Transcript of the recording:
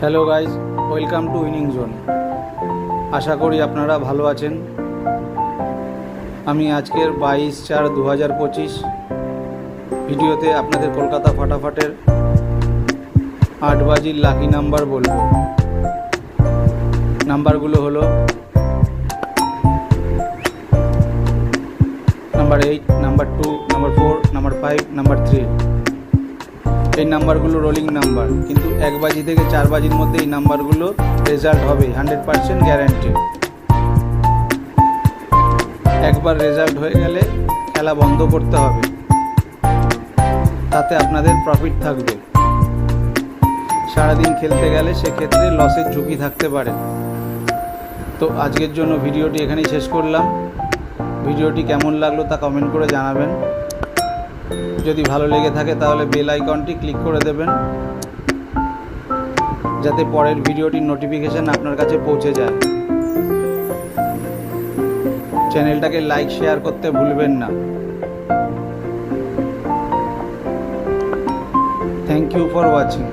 Hello guys, welcome to Winning Zone. আশা করি আপনারা ভালো আছেন। আমি আজকের 22/4/2025 ভিডিওতে আপনাদের কলকাতা ফাটাফাটের 8 বাজির লাকি নাম্বার বলবো। নাম্বারগুলো হলো number 8, number 2, number 4, number 5, number 3। এই নাম্বারগুলো রোলিং নাম্বার, কিন্তু 1 বাজি থেকে 4 বাজির মধ্যে এই নাম্বারগুলো রেজাল্ট হবে 100% গ্যারান্টি। একবার রেজাল্ট হয়ে গেলে খেলা বন্ধ করতে হবে, তাতে আপনাদের প্রফিট থাকবে। সারাদিন খেলতে গেলে সেক্ষেত্রে লসের ঝুঁকি থাকতে পারে। তো আজকের জন্য ভিডিওটি এখানেই শেষ করলাম। ভিডিওটি কেমন লাগলো তা কমেন্ট করে জানাবেন। যদি ভালো লেগে থাকে তাহলে বেল আইকনটি ক্লিক করে দেবেন, যাতে পরের ভিডিওটির নোটিফিকেশান আপনার কাছে পৌঁছে যায়। চ্যানেলটাকে লাইক শেয়ার করতে ভুলবেন না। Thank you for watching.